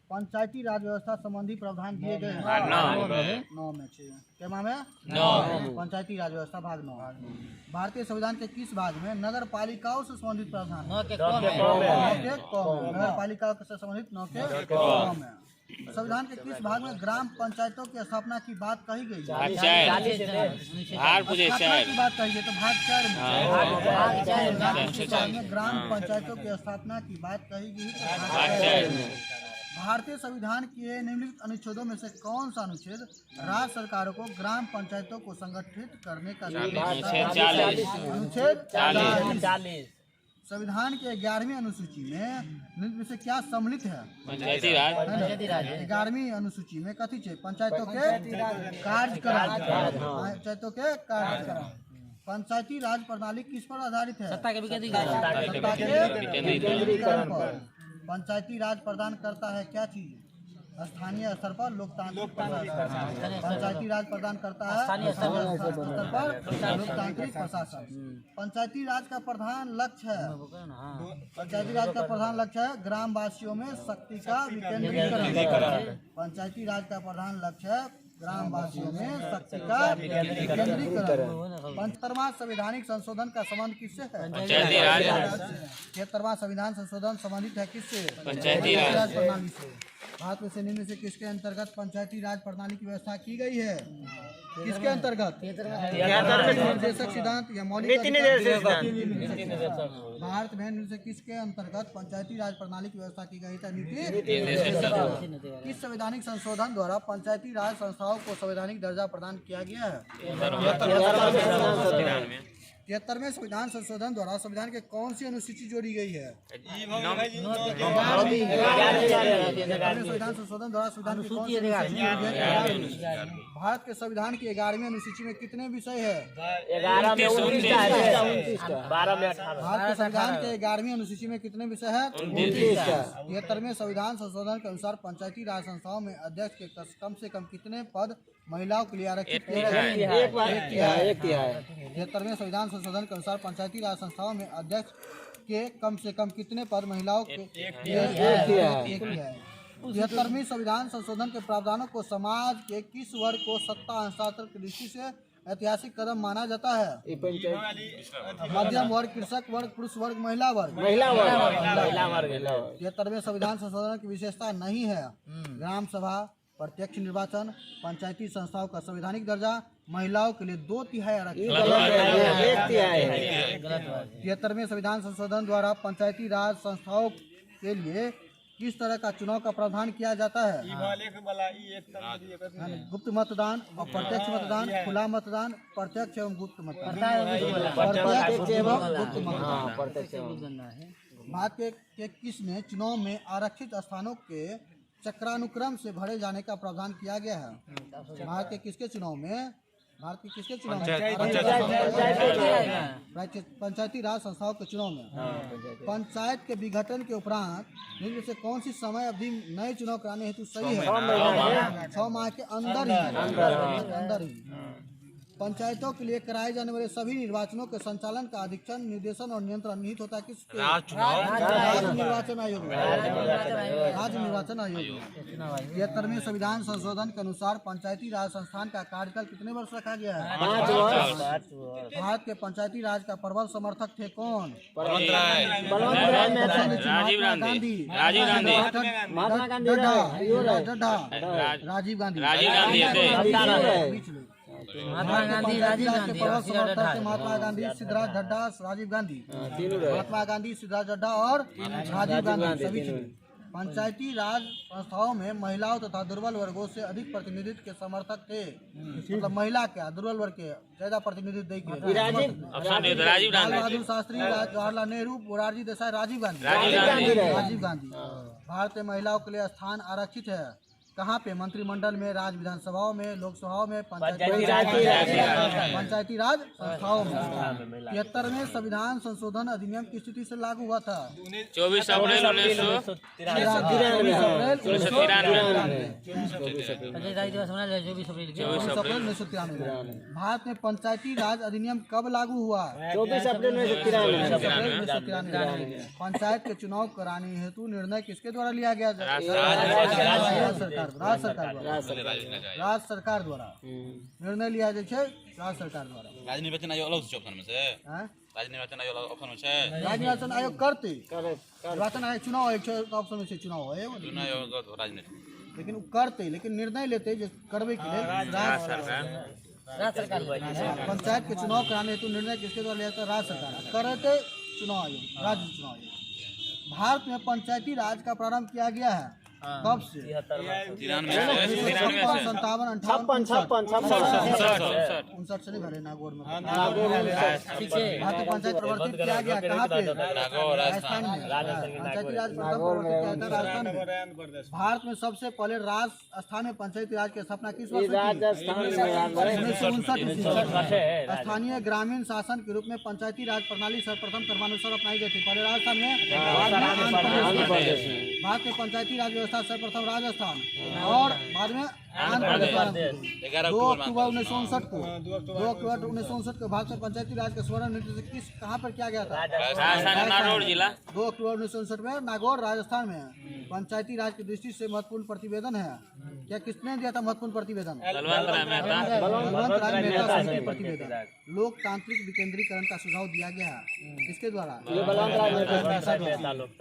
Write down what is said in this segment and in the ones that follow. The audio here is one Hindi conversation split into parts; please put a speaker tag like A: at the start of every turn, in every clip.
A: पंचायती राज व्यवस्था संबंधी प्रावधान दिए गए हैं 9 में क्या में 9 पंचायती राज व्यवस्था भाग 9। भारतीय संविधान के किस भाग में नगर पालिकाओं से संबंधित प्रावधान नगर पालिकाओं से संबंधित 9 के में। संविधान के किस भाग में ग्राम पंचायतों की स्थापना की बात कही गई है? की बात कही है तो भाग 4 में ग्राम पंचायतों की स्थापना की बात कही गई है। भारतीय संविधान के निम्नलिखित अनुच्छेदों में से कौन सा अनुच्छेद राज्य सरकारों को ग्राम पंचायतों को संगठित करने का अनुच्छेद 40। संविधान के 11वीं अनुसूची में से क्या सम्मिलित है? पंचायती राज। 11वीं अनुसूची में कथी है? पंचायतों के कार्यक्रम। पंचायतों के कार्यक्रम। पंचायती राज प्रणाली किस पर आधारित है? सत्ता के विकेंद्रीकरण पर। पंचायती राज प्रदान करता है क्या चीज? स्थानीय स्तर पर लोकतांत्रिक प्रशासन। पंचायती राज प्रदान करता है स्थानीय स्तर पर लोकतांत्रिक प्रशासन। पंचायती राज का प्रधान लक्ष्य है ग्रामवासियों में शक्ति का विकेंद्रीकरण। पंचायती राज का प्रधान लक्ष्य है ग्रामवासियों में शक्ति का विकेंद्रीकरण। 75वां संवैधानिक संशोधन का संबंध किससे है? पंचायती राज। 73वां संविधान संशोधन संबंधित है किससे? पंचायती राज प्रणाली से। भारत में से निम्न से किसके अंतर्गत पंचायती राज प्रणाली की व्यवस्था की गई है? किसके अंतर्गत? निर्देशक सिद्धांत या मौलिक भारत में निम्न से किसके अंतर्गत पंचायती राज प्रणाली की व्यवस्था की गई थी? नीति। किस संवैधानिक संशोधन द्वारा पंचायती राज संस्थाओं को संवैधानिक दर्जा प्रदान किया गया है? 73वें संविधान संशोधन द्वारा संविधान के कौन सी अनुसूची जोड़ी गई है? संविधान संशोधन द्वारा संविधान की कौन सी अनुसूची? भारत के संविधान की 11वीं अनुसूची में कितने विषय है? 11 में 19 है। 12 में 18। भारत के संविधान के 11वीं अनुसूची में कितने विषय है? 29। 73वें संविधान संशोधन के अनुसार पंचायती राज संस्थाओं में अध्यक्ष के कम से कम कितने पद महिलाओं के लिए आरक्षित किए गए? 73वें संविधान संशोधन के अनुसार पंचायती राज संस्थाओं में अध्यक्ष के कम से कम कितने पद महिलाओं के लिए? 73वें संविधान संशोधन के प्रावधानों को समाज के किस वर्ग को सत्ता हस्तांतरण की दृष्टि से ऐतिहासिक कदम माना जाता है? मध्यम वर्ग, कृषक वर्ग, पुरुष वर्ग, महिला वर्ग। 73वें संविधान संशोधन की विशेषता नहीं है ग्राम सभा, प्रत्यक्ष निर्वाचन, पंचायती संस्थाओं का संवैधानिक दर्जा, महिलाओं के लिए 2/3 आरक्षण। 73वें संविधान संशोधन द्वारा पंचायती राज संस्थाओं के लिए किस तरह का चुनाव का प्रावधान किया जाता है? गुप्त मतदान और प्रत्यक्ष मतदान, खुला मतदान, प्रत्यक्ष एवं गुप्त मतदान। भारत के किसने चुनाव में आरक्षित स्थानों के चक्रानुक्रम से भरे जाने का प्रावधान किया गया है? भारत के किसके चुनाव में पंचायती राज संस्थाओं के चुनाव में पंचायत के विघटन के उपरांत निम्न से कौन सी समय अवधि नए चुनाव कराने हेतु सही है? 6 माह के अंदर ही। पंचायतों के लिए कराए जाने वाले सभी निर्वाचनों के संचालन का अधीक्षण, निर्देशन और नियंत्रण निहित होता है किसके? राज्य निर्वाचन आयोग। राज्य निर्वाचन आयोग। 73वें संविधान संशोधन के अनुसार पंचायती राज संस्थान का कार्यकाल कितने वर्ष रखा गया है? 5 वर्ष। भारत के पंचायती राज का प्रबल समर्थक थे कौन? राजीव गांधी, महात्मा गांधी, सिद्धराज ढड्डा, राजीव गांधी। महात्मा गांधी, सिद्धराज ढड्डा और राजीव गांधी सभी थे। पंचायती राज संस्थाओं में महिलाओं तथा दुर्बल वर्गों से अधिक प्रतिनिधित्व के समर्थक थे। मतलब महिला क्या दुर्बल वर्ग के ज्यादा प्रतिनिधित्व देंगे? लाल बहादुर शास्त्री, जवाहरलाल नेहरू, मोरारजी देसाई, राजीव गांधी। भारत में महिलाओं के लिए स्थान आरक्षित है कहाँ पे? मंत्रिमंडल में, राज्य विधानसभाओं में, लोकसभाओं में, पंचायती राज संस्थाओं में। 73वें संविधान संशोधन अधिनियम की स्थिति से लागू हुआ था
B: 24 अप्रैल
A: 1993। भारत में पंचायती राज अधिनियम कब लागू हुआ?
C: 24 अप्रैल
A: 1993। पंचायत के चुनाव कराने हेतु निर्णय किसके द्वारा लिया गया? राज्य सरकार द्वारा निर्णय लिया जाए छै। राज्य सरकार द्वारा
D: राज्य निर्वाचन आयोग अलग से ऑप्शन में से राज्य निर्वाचन आयोग अलग ऑप्शन में से
A: राज्य निर्वाचन आयोग करते निर्वाचन आयोग चुनाव आयोग ऑप्शन में से चुनाव आयोग
D: राजनीति
A: लेकिन करते लेकिन निर्णय लेते जो करबे के लिए राज्य सरकार पंचायत के चुनाव कराने हेतु निर्णय किसके द्वारा लिया जाता? राज्य सरकार करते चुनाव आयोग राज्य चुनाव आयोग। भारत में पंचायती राज का प्रारंभ किया गया है कब से? 57 59 से नहीं भरे नागौर में। भारत में पंचायत प्रवर्तित किया गया कहाँ पे? राजस्थान में। पंचायती राज प्रवर्तित किया था राजस्थान में। भारत में सबसे पहले राजस्थान में पंचायती राज की स्थापना किस वर्ष हुई? 1959। स्थानीय ग्रामीण शासन के रूप में पंचायती राज प्रणाली सर्वप्रथम क्रमानुसार अपनाई गई थी। पहले राजस्थान में, भारत में पंचायती राज व्यवस्था सर्वप्रथम राजस्थान और बाद में आंध्र प्रदेश। 2 अक्टूबर 1959 को 2 अक्टूबर 1959 को भारत में पंचायती राज का स्वर्ण नृत्य किस कहाँ पर किया गया था?
B: नागौर जिला
A: 2 अक्टूबर 1959 में नागौर राजस्थान में। पंचायती राज की दृष्टि से महत्वपूर्ण प्रतिवेदन है क्या? किसने दिया था महत्वपूर्ण प्रतिवेदन? बलवंत राय मेहता समिति प्रतिवेदन। लोकतांत्रिक विकेंद्रीकरण का सुझाव दिया गया है किसके द्वारा?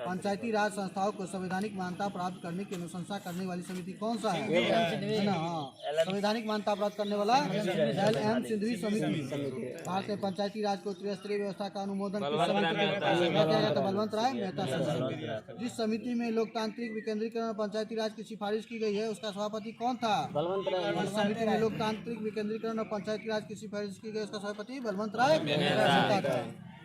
A: पंचायती राज संस्थाओं को संवैधानिक मान्यता प्राप्त करने की अनुशंसा करने वाली समिति कौन सा है? संवैधानिक मान्यता प्राप्त करने वाला LM सिंधवी समिति। भारत में पंचायती राज को त्रिस्तरीय व्यवस्था का अनुमोदन किया गया था? बलवंत राय मेहता समिति। जिस समिति में लोकतांत्रिक विकेंद्रीकरण और पंचायती राज की सिफारिश की गई है उसका सभापति कौन था? जिस समिति में लोकतांत्रिक विकेंद्रीकरण और पंचायती राज की सिफारिश की गई उसका सभापति बलवंत राय मेहता था।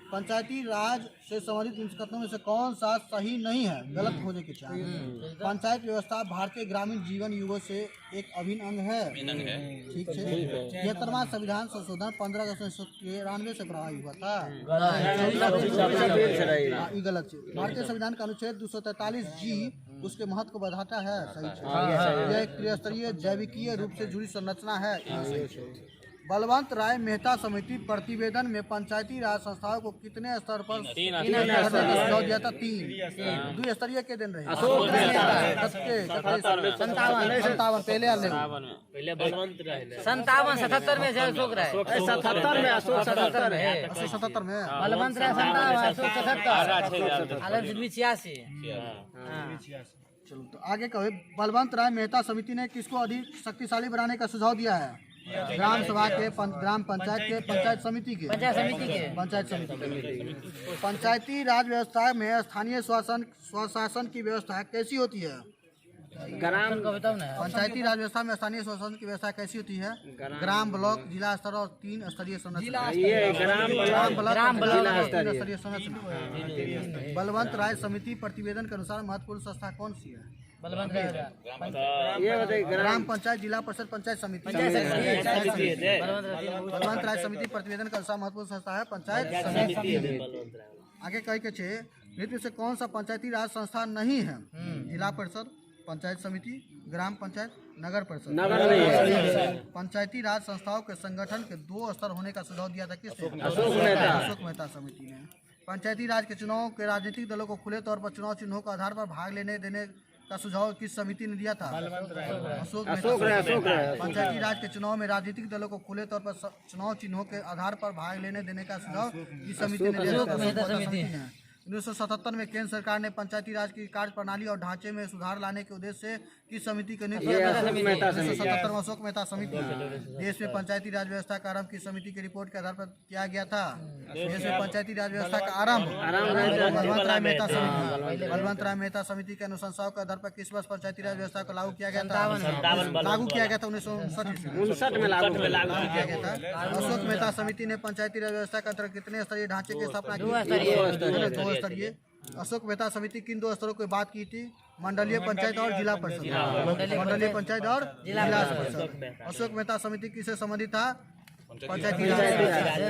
A: पंचायती राज से संबंधित इन कथनों में से कौन सा सही नहीं है, गलत होने के चाहिए? पंचायत व्यवस्था भारतीय ग्रामीण जीवन युगों से एक अभिन्न अंग है। ठीक है। 73वां संविधान संशोधन 15 अगस्त 1993 से प्रभावी हुआ था। ये गलत है। भारतीय संविधान का अनुच्छेद 243G उसके महत्व को बढ़ाता है। सही यह एक त्रिस्तरीय जैविकीय रूप से जुड़ी संरचना है। बलवंत राय मेहता समिति प्रतिवेदन में पंचायती राज संस्थाओं को कितने स्तर पर सुझाव दिया था? 3 द्विस्तरीय के दिन रहे 57 पहले
C: 77 में अशोक राय 77
A: में
C: बलवंत राय 87
A: चलो तो आगे कहे बलवंत राय मेहता समिति ने किसको अधिक शक्तिशाली बनाने का सुझाव दिया है? ग्राम सभा के, ग्राम पंचायत के, पंचायत समिति के। पंचायती राज व्यवस्था में स्थानीय स्वशासन की व्यवस्था कैसी होती है? पंचायती राज व्यवस्था में स्थानीय स्वशासन की व्यवस्था कैसी होती है? ग्राम, ब्लॉक, जिला स्तर और 3 स्तरीय संरचना। बलवंत राय समिति प्रतिवेदन के अनुसार महत्वपूर्ण संस्था कौन सी है? ग्राम पंचायत, जिला परिषद, पंचायत समिति। बलवंत राय समिति प्रतिवेदन का अनुसार महत्वपूर्ण संस्था है पंचायत समिति। आगे कहे के छे नृत्य से कौन सा पंचायती राज संस्था नहीं है? जिला परिषद, पंचायत समिति, ग्राम पंचायत, नगर परिषद। पंचायती राज संस्थाओं के संगठन के 2 स्तर होने का सुझाव दिया था किसने? अशोक मेहता समिति ने। पंचायती राज के चुनाव के राजनीतिक दलों को खुले तौर पर चुनाव चिन्हों के आधार पर भाग लेने देने का सुझाव किस समिति ने दिया था? अशोक पंचायती राज के चुनाव में राजनीतिक दलों को खुले तौर पर चुनाव चिन्हों के आधार पर भाग लेने देने का सुझाव किस समिति ने दिया था? 1977 में केंद्र सरकार ने पंचायती राज की कार्य प्रणाली और ढांचे में सुधार लाने के उद्देश्य से किस समिति का नियुक्त किया? 1977 में अशोक मेहता समिति। देश में पंचायती राज व्यवस्था का आरंभ किस समिति की रिपोर्ट के आधार पर किया गया था? देश में पंचायती राज व्यवस्था का आरंभ बलवंत राय मेहता समिति। बलवंत राय मेहता समिति के अनुशंसाओं के आधार पर किस वर्ष पंचायती राज व्यवस्था को लागू किया गया था? लागू किया गया था 1959 में लागू किया गया था। अशोक मेहता समिति ने पंचायती राज व्यवस्था के अंतर्गत कितने स्तरीय ढांचे की स्थापना की? 2 स्तरीय। अशोक मेहता समिति किन 2 स्तरों की बात की थी? मंडलीय पंचायत और जिला परिषद, मंडलीय पंचायत और जिला परिषद। अशोक मेहता समिति किससे संबंधित था? पंचायती राज।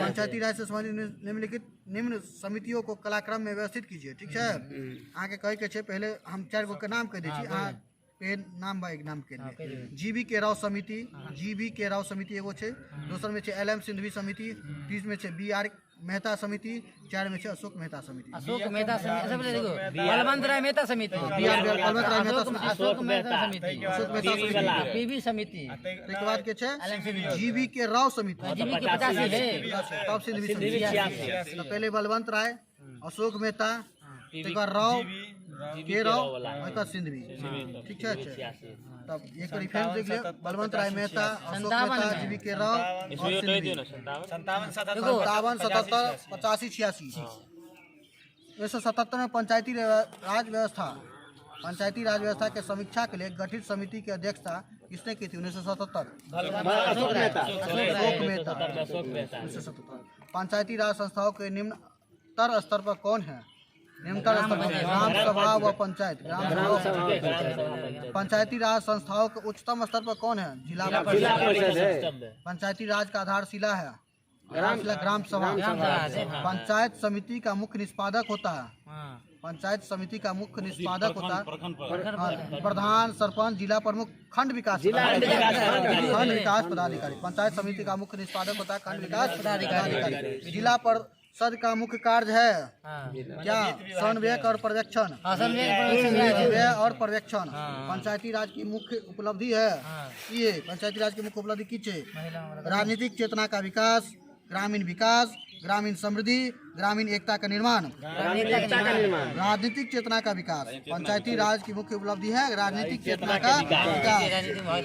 A: पंचायती राज से संबंधित निम्नलिखित निम्न समितियों को कलाक्रम में व्यवस्थित कीजिए। ठीक है, आगे कहे के छे पहले हम 4 गो के नाम कह दी छी, अहाँ पे नाम बा एक नाम के लिए। जीबी के राव समिति, जीबी के राव समिति एगो छे, दोसर में छे एलएम सिंधवी समिति, तीस में छे बीआर मेहता समिति, 4 में छे अशोक मेहता समिति।
C: अशोक मेहता समिति सब ले देखो, बलवंत राय मेहता समिति,
A: बीआर बलवंत राय मेहता समिति,
C: अशोक मेहता समिति,
A: अशोक मेहता समिति,
C: पीबी समिति,
A: एक बाद के छे जीबी के राव समिति,
C: जीबी के 85 है,
A: तब सिंधवी समिति। तो पहले बलवंत राय, अशोक मेहता, एक बार राव के राव और सिंधवी। ठीक है, तब एक रेफरेंस देख लिया, बलवंत राय मेहता, अशोक मेहता, जीबी के राव और सिंधवी। 57, 77, 85, 86। 1977 में पंचायती राज व्यवस्था, पंचायती राज व्यवस्था के समीक्षा के लिए गठित समिति की अध्यक्षता किसने की थी? 1977 अशोक मेहता। 1977 पंचायती राज संस्थाओं के निम्नतर स्तर पर कौन है? निम्नतर स्तर पर ग्राम सभा व पंचायत। पंचायती राज संस्थाओं के उच्चतम स्तर पर कौन है? जिला परिषद। पंचायती राज का आधारशिला है ग्राम सभा। पंचायत समिति का मुख्य निष्पादक होता है, पंचायत समिति का मुख्य निष्पादक होता है प्रधान, सरपंच, जिला प्रमुख, खंड विकास पदाधिकारी। पंचायत समिति का मुख्य निष्पादक होता है खंड विकास पदाधिकारी। जिला परिषद का मुख्य कार्य है क्या? समन्वयक और पर्यवेक्षण, समन्वय और पर्यवेक्षण। पंचायती राज की मुख्य उपलब्धि है ये, पंचायती राज की मुख्य उपलब्धि की छे? राजनीतिक चेतना का विकास, ग्रामीण विकास, ग्रामीण समृद्धि, ग्रामीण एकता का निर्माण। राजनीतिक चेतना का विकास पंचायती राज की मुख्य उपलब्धि है, राजनीतिक चेतना का विकास।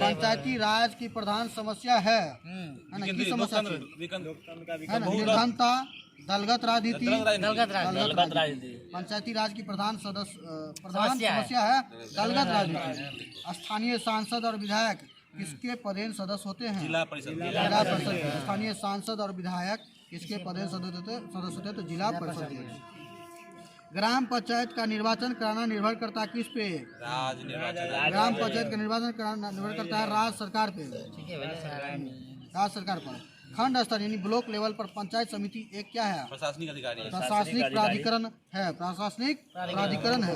A: पंचायती राज की प्रधान समस्या है ना, की समस्या है ना? निर्धनता, दलगत राजनीति, पंचायती राज की प्रधान समस्या है दलगत राजनीति। स्थानीय सांसद और विधायक किसके पदेन सदस्य होते हैं? जिला परिषद। स्थानीय सांसद और विधायक किसके पदेन सदस्य होते हैं? तो जिला परिषद। ग्राम पंचायत का निर्वाचन कराना निर्भर करता है किस पे? ग्राम पंचायत का निर्वाचन कराना निर्भर करता है राज्य सरकार पे, राज्य सरकार पर। खंड स्तर यानी ब्लॉक लेवल पर पंचायत समिति एक क्या है? प्रशासनिक अधिकारी, प्रशासनिक प्राधिकरण है, प्रशासनिक प्राधिकरण है।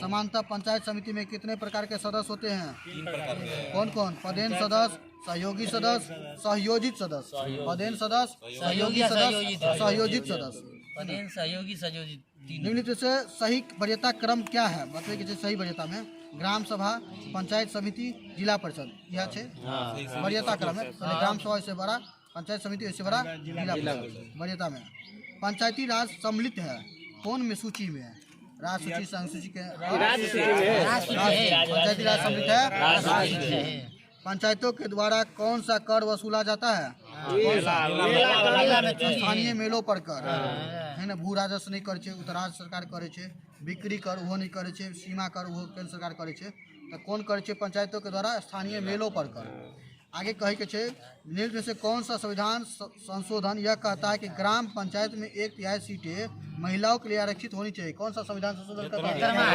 A: समानता पंचायत समिति में कितने प्रकार के सदस्य होते हैं?
D: 3 प्रकार के।
A: कौन कौन? पदेन सदस्य, सहयोगी सदस्य, सहयोजित सदस्य। पदेन सदस्य, सहयोगी सदस्य, सहयोजित सदस्य।
C: पदेन सहयोगी सहयोजित।
A: निम्नलिखित से सही वरीयता क्रम क्या है? बताइए कि सही वरीयता में ग्राम सभा, पंचायत समिति, जिला परिषद, यह छे वरीयता क्रम है। ग्राम सभा इससे बड़ा, पंचायत समिति इससे बड़ा, जिला परिषद। वरीयता में पंचायती राज सम्मिलित है कौन में? सूची में राज सूची, संघ सूची के पंचायती राज सम्मिलित है। पंचायतों के द्वारा कौन सा कर वसूला जाता है? स्थानीय मेलों पर कर है ना। भू राजस्व नहीं करे छे, उत्तराज सरकार करे छे। बिक्री कर वो नहीं करे छे, सीमा कर वो केंद्र सरकार करे छे। तो कौन करे छे? पंचायतों के द्वारा स्थानीय मेलों पर कर। आगे कहे के छे निम्न में से कौन सा संविधान संशोधन यह कहता है कि ग्राम पंचायत में 1/3 सीटें महिलाओं के लिए आरक्षित होनी चाहिए? कौन सा संविधान संशोधन कहता है?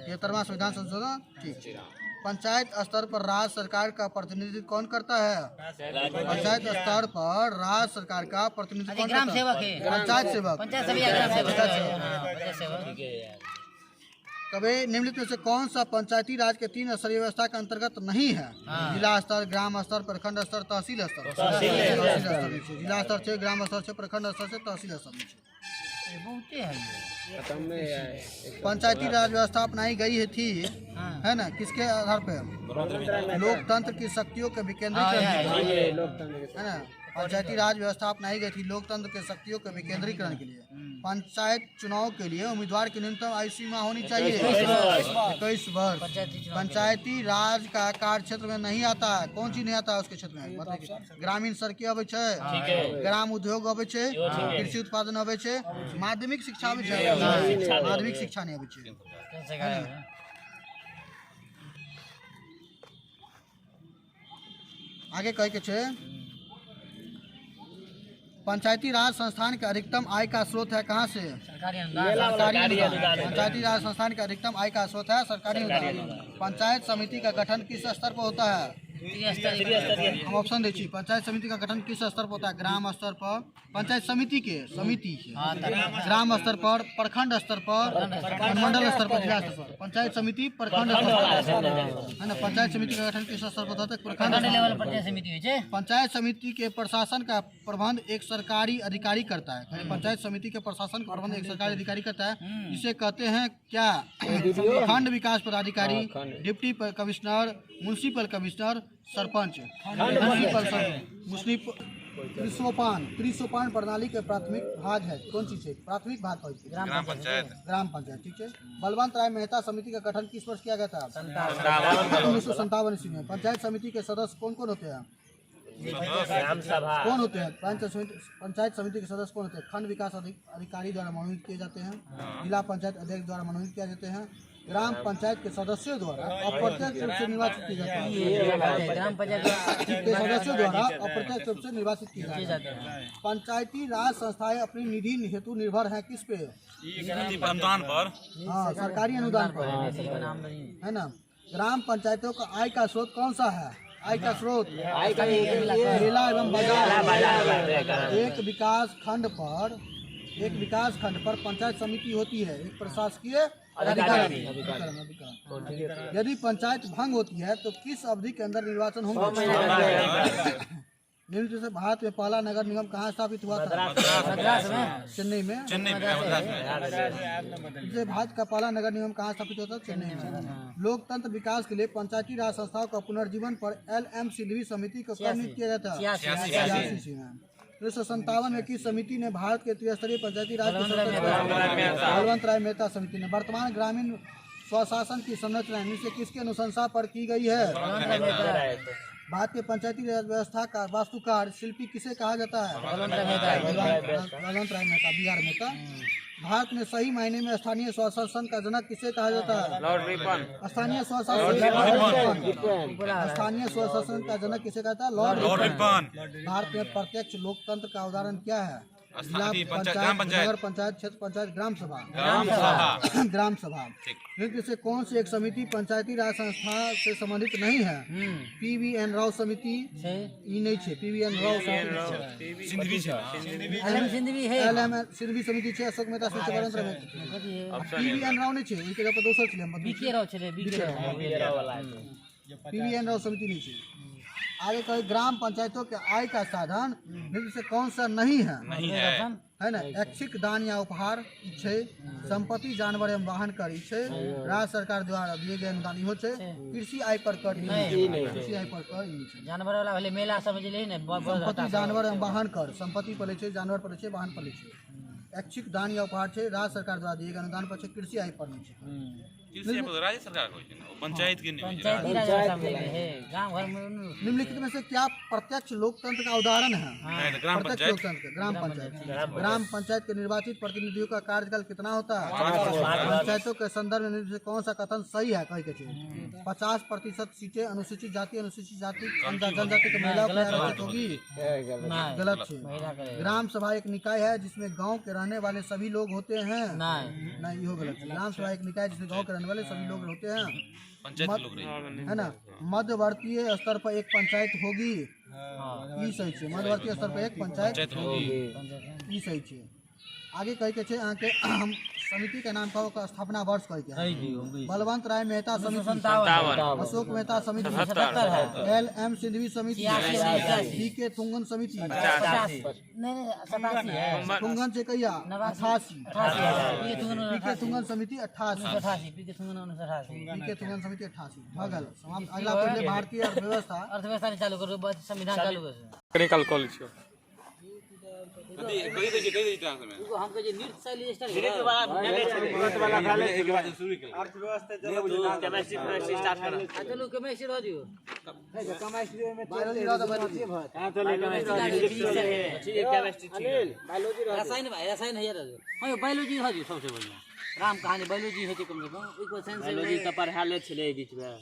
A: 73वां संविधान संशोधन। ठीक। पंचायत स्तर पर राज्य सरकार का प्रतिनिधित्व कौन करता है? पंचायत स्तर पर राज्य सरकार का प्रतिनिधित्व कौन
C: ग्राम
A: करता
C: सेवक
A: है?
C: है,
A: पंचायत सेवक।
C: पंचायत सभी ग्राम सेवक।
A: कभी निम्नलिखित में से कौन सा पंचायती राज के 3 स्तरीय व्यवस्था के अंतर्गत नहीं है? जिला स्तर, ग्राम स्तर, प्रखंड स्तर, तहसील स्तर। जिला स्तर से, ग्राम स्तर से, प्रखंड स्तर से, तहसील स्तर में। पंचायती राज व्यवस्था अपनाई गई थी है ना, किसके आधार पे? लोकतंत्र की शक्तियों के विकेंद्रीकरण है ना। पंचायती राज व्यवस्था अपनाई गई थी लोकतंत्र के शक्तियों के विकेंद्रीकरण के लिए। पंचायत चुनाव के लिए उम्मीदवार की न्यूनतम आयु सीमा होनी चाहिए 21 वर्ष। पंचायती राज का कार्य क्षेत्र में नहीं आता है, कौन चीज नहीं आता है उसके क्षेत्र में? बताइए। ग्रामीण सड़कें अबै छै, ग्राम उद्योग अबै छै, कृषि उत्पादन अबै छै, माध्यमिक शिक्षा अबै छै, माध्यमिक शिक्षा नहीं अबै छै। आगे कहे के छे पंचायती राज संस्थान का अधिकतम आय का स्रोत है कहाँ से?
C: सरकारी अनुदान
A: सरकारी अनुदान। पंचायती राज संस्थान का अधिकतम आय का स्रोत है सरकारी अनुदान। पंचायत समिति का गठन किस स्तर पर होता है? हम ऑप्शन दे छी। पंचायत समिति का गठन किस स्तर पर होता है? ग्राम स्तर पर, पंचायत समिति के ग्राम स्तर पर, प्रखंड स्तर पर, मंडल स्तर पर, जिला स्तर पर। पंचायत समिति प्रखंड स्तर पर है ना। पंचायत समिति का गठन किस स्तर पर होता है? प्रखंड
C: लेवल पर समिति हुई है।
A: पंचायत समिति के प्रशासन का प्रबंध एक सरकारी अधिकारी करता है। पंचायत समिति के प्रशासन का प्रबंध एक सरकारी अधिकारी करता है, जिसे कहते हैं क्या? खंड विकास पदाधिकारी, deputy commissioner, municipal commissioner, sarpanch. त्रिसोपान प्रणाली के प्राथमिक भाग है कौन चीज है? प्राथमिक भाग कौन सी?
D: ग्राम पंचायत।
A: ग्राम पंचायत, ठीक है। बलवंत राय मेहता समिति का गठन किस वर्ष किया गया था? 1957 ईस्वी में। पंचायत समिति के सदस्य कौन कौन होते हैं? कौन होते हैं? पंचायत समिति के सदस्य कौन होते हैं? खंड विकास अधिकारी द्वारा मनोनीत किए जाते हैं, जिला पंचायत अध्यक्ष द्वारा मनोनीत किए जाते हैं, ग्राम पंचायत के सदस्यों द्वारा अप्रत्यक्ष रूप से निर्वाचित किए जाते हैं।
C: ग्राम पंचायत
A: के सदस्यों द्वारा अप्रत्यक्ष रूप से निर्वाचित किए जाते हैं। पंचायती राज संस्थाएं अपनी निधि हेतु निर्भर हैं किस पे?
D: अनुदान पर।
A: हाँ, सरकारी अनुदान पर है ना। ग्राम पंचायतों का आय का स्रोत कौन सा है? आय का स्रोत मेला एवं बाजार। एक विकास खंड पर पंचायत समिति होती है, एक प्रशासकीय अधिकारी। यदि पंचायत भंग होती है तो किस अवधि के अंदर निर्वाचन होगा? निम्न से भारत में पहला नगर निगम कहाँ स्थापित हुआ था? चेन्नई में। भारत का पहला नगर निगम कहाँ स्थापित हुआ था? चेन्नई में। लोकतंत्र विकास के लिए पंचायती राज संस्थाओं का पुनर्जीवन पर LM सिंघवी समिति को कब नियुक्त किया गया था? 86 में। 1957 में किस समिति ने भारत के त्रिस्तरीय पंचायती राज बलवंत राय मेहता समिति ने? वर्तमान ग्रामीण स्वशासन की संरचना इनसे किसके अनुशंसा पर की गई है? भारत के पंचायती राज व्यवस्था का वास्तुकार शिल्पी किसे कहा जाता है? बलवंत राय मेहता, बिहार मेहता। भारत में सही मायने में स्थानीय स्वशासन का जनक किसे कहा जाता है? स्थानीय स्वशासन का जनक किसे कहता है? Lord Ripon. भारत में प्रत्यक्ष लोकतंत्र का उदाहरण क्या है? जिला पंचायत, नगर पंचायत, क्षेत्र पंचायत, ग्राम सभा। ग्राम सभा। निम्न से कौन सी एक समिति पंचायती राज संस्था से संबंधित नहीं है? PVN राव समिति नहीं है। PVN राव सिंधवी समिति है। अशोक मेहता समिति PVN राव नहीं है, इनके जगह दोसर PVN राव समिति नहीं है। आगे कहे ग्राम पंचायतों के आय का साधन निम्न से कौन सा नहीं है? है ना। ऐच्छिक दान या उपहार छे, संपत्ति जानवर एवं वाहन कर छे, राज्य सरकार द्वारा दिए गए अनुदान इहो छे, कृषि आय पर कर कृषि आय पर कर
C: जानवर वाला भले मेला समझ ले ने।
A: संपत्ति जानवर एवं वाहन कर, संपत्ति पर छे, जानवर पर छे, वाहन पर छे। ऐच्छिक दान या उपहार छे, राज्य सरकार द्वारा दिए गए अनुदान पर छे, कृषि आय पर छे।
D: राज्य सरकार पंचायत की
A: निम्नलिखित में से क्या प्रत्यक्ष लोकतंत्र का उदाहरण है? प्रत्यक्ष लोकतंत्र। ग्राम पंचायत के निर्वाचित प्रतिनिधियों का कार्यकाल कितना होता है? पंचायतों के संदर्भ में से कौन सा कथन सही है? कही के 50% सीटें अनुसूचित जाति जनजाति के महिलाओं को आरक्षित होगी? गलत है। ग्राम सभा एक निकाय है जिसमें गाँव के रहने वाले सभी लोग होते हैं? नहीं, यो गलत है। ग्राम सभा एक निकाय जिसमें गाँव के वाले सभी लोग होते हैं, है ना। मध्यवर्ती स्तर पर एक पंचायत होगी, ये सही है। मध्यवर्ती स्तर पर एक पंचायत होगी, ये सही है। आगे कही के हम समिति के नाम का स्थापना वर्ष कही बलवंत राय मेहता समिति, अशोक मेहता समिति, LM सिंधवी समिति, BK थुंगन समिति, थुंगन से कहिया 88, BK थुंगन समिति 88, BK थुंगन समिति 88। भगल समाप्त। अगला पहले भारतीय अर्थव्यवस्था
C: चालू करो, संविधान चालू करो। हमको जे नृत्य शैली स्टार्ट स्टार्ट करो। चलो केमिस्ट्री हो दियो।
A: केमिस्ट्री में बायोलॉजी
C: रसायन भाई रसायन है यार। हां बायोलॉजी हो दियो सबसे बढ़िया। राम कहानी बायोलॉजी है कम से कम। एक बायोलॉजी का पढ़ा ले छले बीच में।